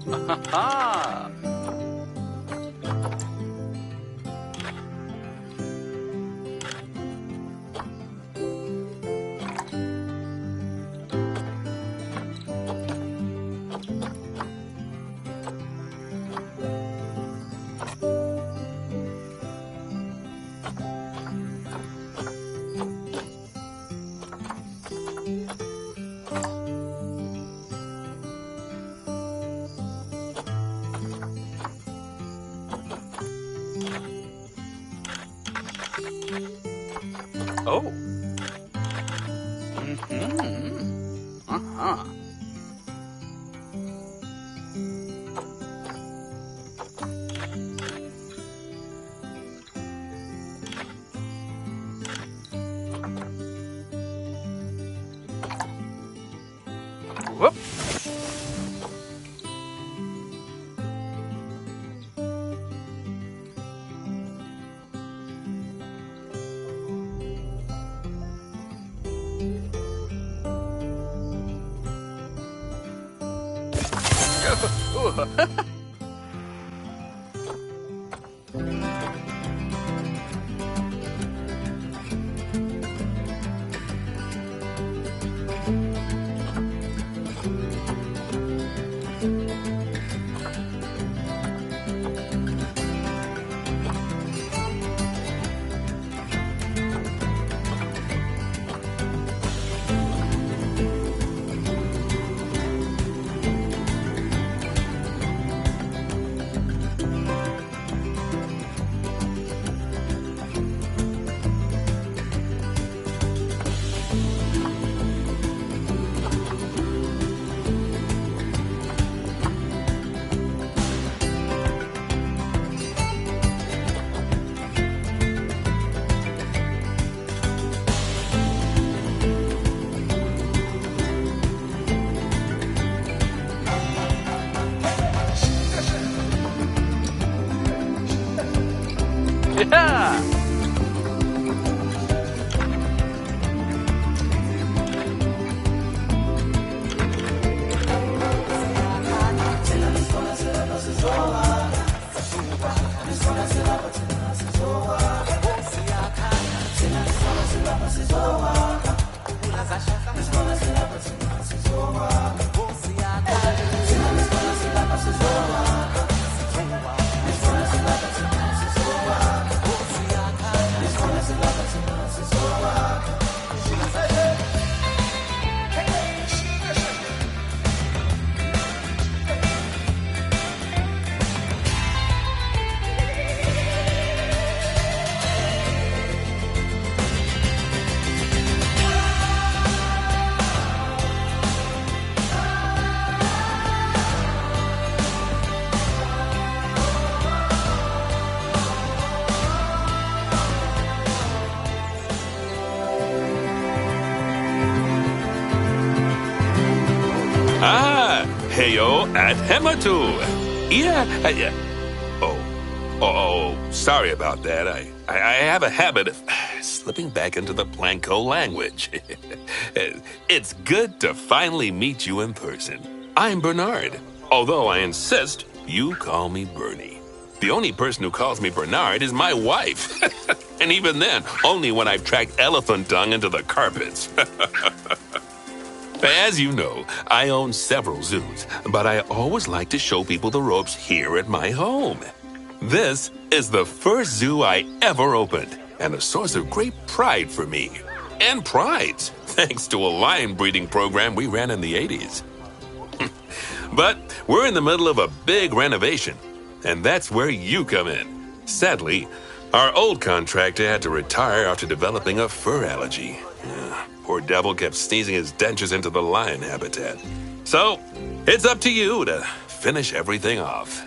Ah! Oh. Mm-hmm. Uh-huh. Whoop. Yeah! Ah, heyo at Hematu. Yeah, oh, sorry about that. I have a habit of slipping back into the Blanco language. It's good to finally meet you in person. I'm Bernard, although I insist you call me Bernie. The only person who calls me Bernard is my wife. And even then, only when I've tracked elephant dung into the carpets. As you know, I own several zoos, but I always like to show people the ropes here at my home. This is the first zoo I ever opened, and a source of great pride for me. And prides, thanks to a lion breeding program we ran in the 80s. But we're in the middle of a big renovation, and that's where you come in. Sadly, our old contractor had to retire after developing a fur allergy. Poor devil kept sneezing his dentures into the lion habitat. So, it's up to you to finish everything off.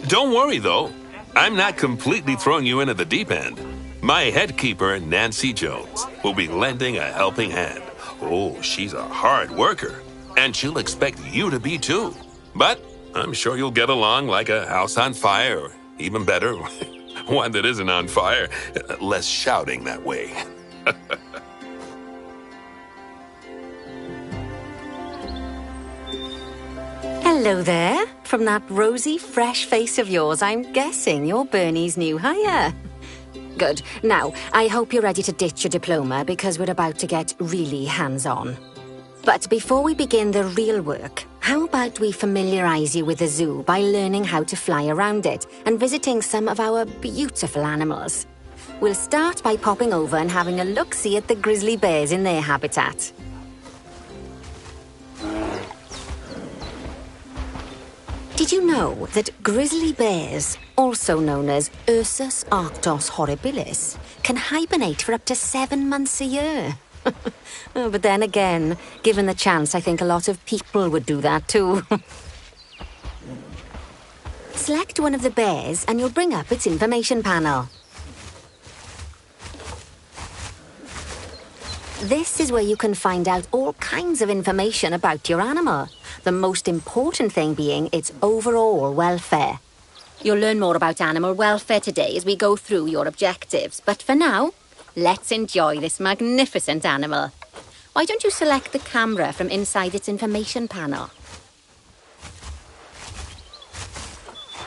Don't worry, though. I'm not completely throwing you into the deep end. My head keeper, Nancy Jones, will be lending a helping hand. Oh, she's a hard worker, and she'll expect you to be too. But I'm sure you'll get along like a house on fire, or even better, one that isn't on fire. Less shouting that way. Hello there. From that rosy, fresh face of yours, I'm guessing you're Bernie's new hire. Good. Now, I hope you're ready to ditch your diploma because we're about to get really hands-on. But before we begin the real work, how about we familiarize you with the zoo by learning how to fly around it and visiting some of our beautiful animals? We'll start by popping over and having a look-see at the grizzly bears in their habitat. Did you know that grizzly bears, also known as Ursus arctos horribilis, can hibernate for up to 7 months a year? Oh, but then again, given the chance, I think a lot of people would do that too. Select one of the bears and you'll bring up its information panel. This is where you can find out all kinds of information about your animal. The most important thing being its overall welfare. You'll learn more about animal welfare today as we go through your objectives. But for now, let's enjoy this magnificent animal. Why don't you select the camera from inside its information panel?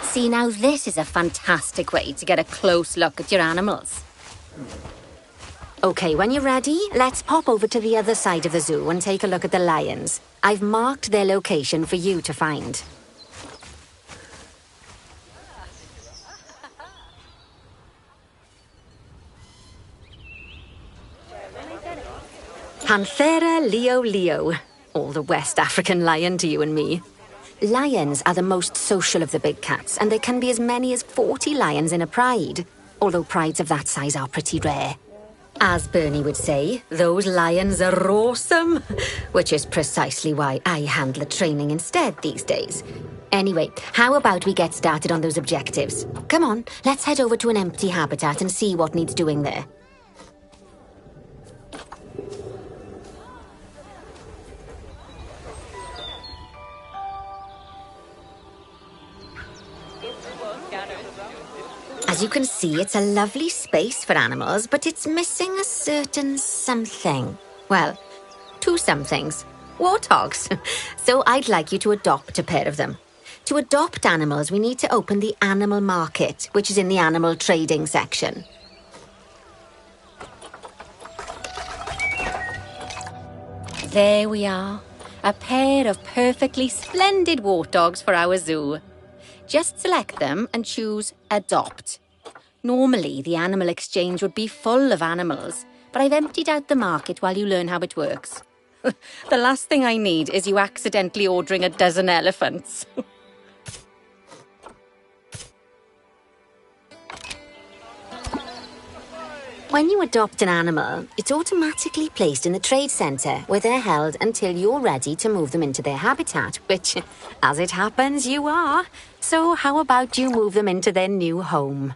See, now this is a fantastic way to get a close look at your animals. Okay, when you're ready, let's pop over to the other side of the zoo and take a look at the lions. I've marked their location for you to find. Panthera leo leo, or the West African lion to you and me. Lions are the most social of the big cats, and there can be as many as 40 lions in a pride, although prides of that size are pretty rare. As Bernie would say, those lions are awesome, which is precisely why I handle the training instead these days. Anyway, how about we get started on those objectives? Come on, let's head over to an empty habitat and see what needs doing there. As you can see, it's a lovely space for animals, but it's missing a certain something. Well, 2 somethings. Warthogs. So I'd like you to adopt a pair of them. To adopt animals, we need to open the animal market, which is in the animal trading section. There we are. A pair of perfectly splendid warthogs for our zoo. Just select them and choose Adopt. Normally, the animal exchange would be full of animals, but I've emptied out the market while you learn how it works. The last thing I need is you accidentally ordering a dozen elephants. When you adopt an animal, it's automatically placed in the trade centre, where they're held until you're ready to move them into their habitat, which, as it happens, you are. So how about you move them into their new home?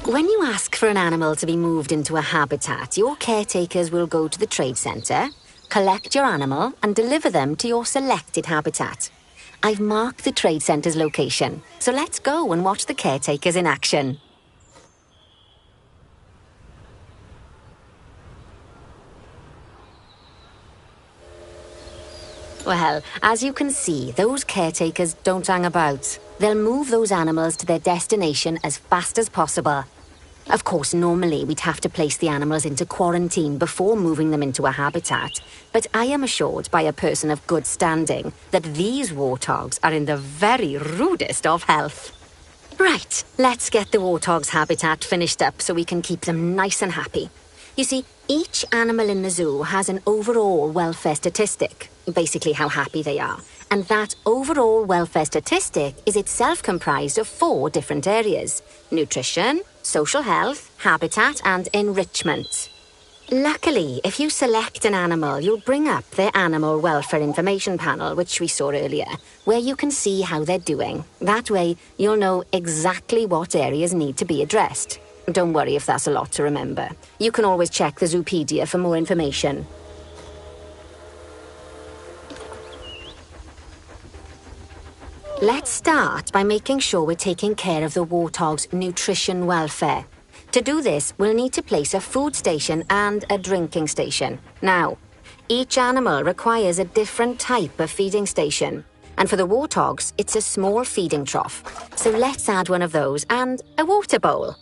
When you ask for an animal to be moved into a habitat, your caretakers will go to the trade centre, collect your animal and deliver them to your selected habitat. I've marked the trade centre's location, so let's go and watch the caretakers in action. Well, as you can see, those caretakers don't hang about. They'll move those animals to their destination as fast as possible. Of course, normally we'd have to place the animals into quarantine before moving them into a habitat, but I am assured by a person of good standing that these warthogs are in the very rudest of health. Right, let's get the warthog's habitat finished up so we can keep them nice and happy. You see, each animal in the zoo has an overall welfare statistic, basically how happy they are. And that overall welfare statistic is itself comprised of 4 different areas: nutrition, social health, habitat, and enrichment. Luckily, if you select an animal, you'll bring up their animal welfare information panel, which we saw earlier, where you can see how they're doing. That way, you'll know exactly what areas need to be addressed. Don't worry if that's a lot to remember. You can always check the Zoopedia for more information. Let's start by making sure we're taking care of the warthog's nutrition welfare. To do this, we'll need to place a food station and a drinking station. Now, each animal requires a different type of feeding station. And for the warthogs, it's a small feeding trough. So let's add one of those and a water bowl.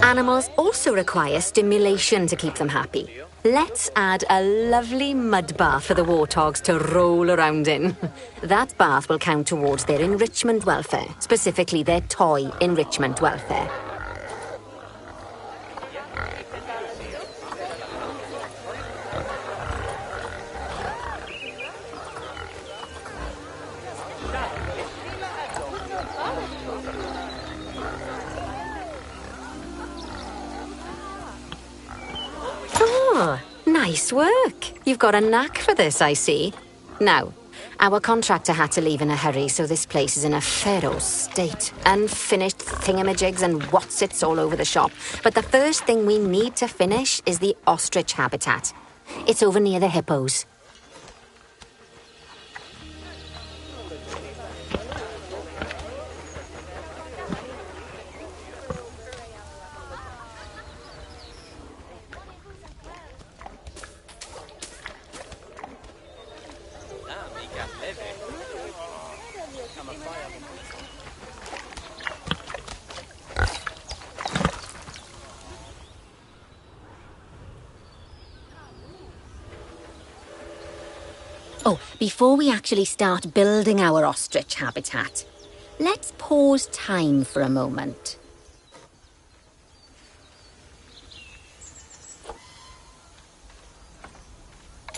Animals also require stimulation to keep them happy. Let's add a lovely mud bath for the warthogs to roll around in. That bath will count towards their enrichment welfare, specifically their toy enrichment welfare. Oh, nice work. You've got a knack for this, I see. Now, our contractor had to leave in a hurry, so this place is in a feral state. Unfinished thingamajigs and whatsits all over the shop. But the first thing we need to finish is the ostrich habitat. It's over near the hippos. Oh, before we actually start building our ostrich habitat, let's pause time for a moment.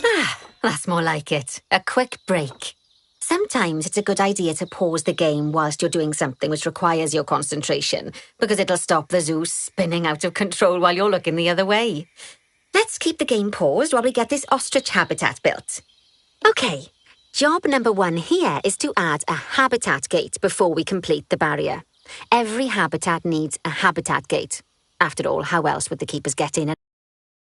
Ah, that's more like it. A quick break. Sometimes it's a good idea to pause the game whilst you're doing something which requires your concentration, because it'll stop the zoo spinning out of control while you're looking the other way. Let's keep the game paused while we get this ostrich habitat built. Okay, job number 1 here is to add a habitat gate before we complete the barrier. Every habitat needs a habitat gate. After all, how else would the keepers get in?